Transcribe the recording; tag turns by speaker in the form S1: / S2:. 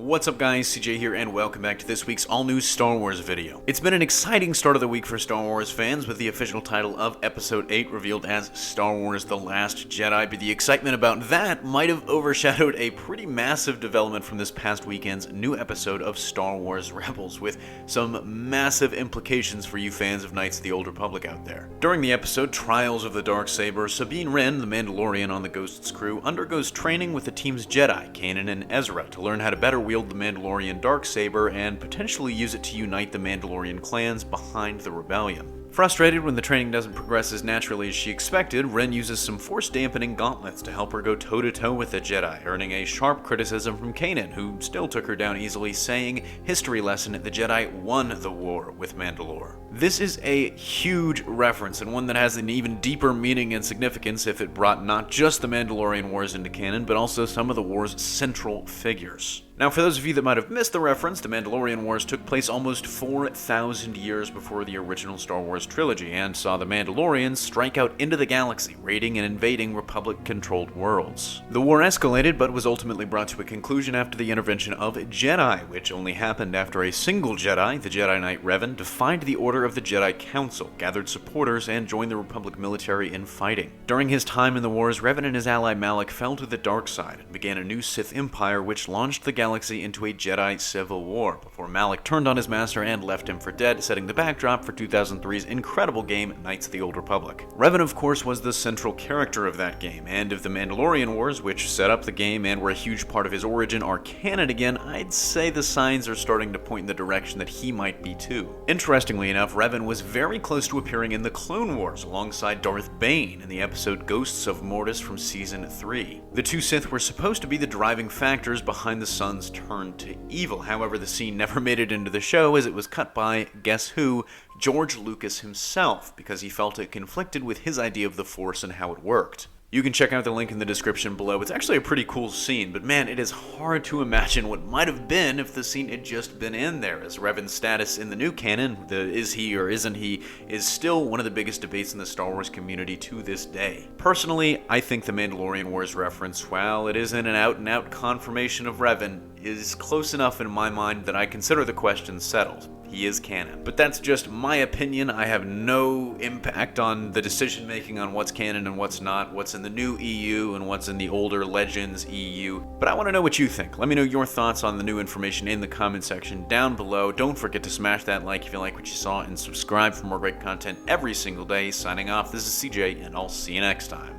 S1: What's up guys, CJ here and welcome back to this week's all-new Star Wars video. It's been an exciting start of the week for Star Wars fans with the official title of Episode 8 revealed as Star Wars The Last Jedi, but the excitement about that might have overshadowed a pretty massive development from this past weekend's new episode of Star Wars Rebels, with some massive implications for you fans of Knights of the Old Republic out there. During the episode Trials of the Darksaber, Sabine Wren, the Mandalorian on the Ghost's crew, undergoes training with the team's Jedi, Canon and Ezra, to learn how to better wield the Mandalorian Darksaber and potentially use it to unite the Mandalorian clans behind the rebellion. Frustrated when the training doesn't progress as naturally as she expected, Wren uses some force-dampening gauntlets to help her go toe-to-toe with the Jedi, earning a sharp criticism from Kanan, who still took her down easily, saying, "History lesson, the Jedi won the war with Mandalore." This is a huge reference, and one that has an even deeper meaning and significance if it brought not just the Mandalorian Wars into canon, but also some of the war's central figures. Now, for those of you that might have missed the reference, the Mandalorian Wars took place almost 4,000 years before the original Star Wars trilogy, and saw the Mandalorians strike out into the galaxy, raiding and invading Republic-controlled worlds. The war escalated, but was ultimately brought to a conclusion after the intervention of Jedi, which only happened after a single Jedi, the Jedi Knight Revan, defied the order of the Jedi Council, gathered supporters, and joined the Republic military in fighting. During his time in the wars, Revan and his ally Malak fell to the dark side and began a new Sith Empire, which launched the galaxy into a Jedi civil war, before Malak turned on his master and left him for dead, setting the backdrop for 2003's incredible game, Knights of the Old Republic. Revan, of course, was the central character of that game, and if the Mandalorian Wars, which set up the game and were a huge part of his origin, are canon again, I'd say the signs are starting to point in the direction that he might be too. Interestingly enough, Revan was very close to appearing in the Clone Wars alongside Darth Bane in the episode Ghosts of Mortis from Season 3. The two Sith were supposed to be the driving factors behind the Sun's turn to evil. However, the scene never made it into the show as it was cut by, guess who, George Lucas himself, because he felt it conflicted with his idea of the Force and how it worked. You can check out the link in the description below. It's actually a pretty cool scene, but man, it is hard to imagine what might have been if the scene had just been in there, as Revan's status in the new canon, the is he or isn't he, is still one of the biggest debates in the Star Wars community to this day. Personally, I think the Mandalorian Wars reference, while it isn't an out-and-out confirmation of Revan, is close enough in my mind that I consider the question settled. He is canon. But that's just my opinion. I have no impact on the decision making on what's canon and what's not, what's in the new EU and what's in the older Legends EU. But I want to know what you think. Let me know your thoughts on the new information in the comment section down below. Don't forget to smash that like if you like what you saw, and subscribe for more great content every single day. Signing off, this is CJ, and I'll see you next time.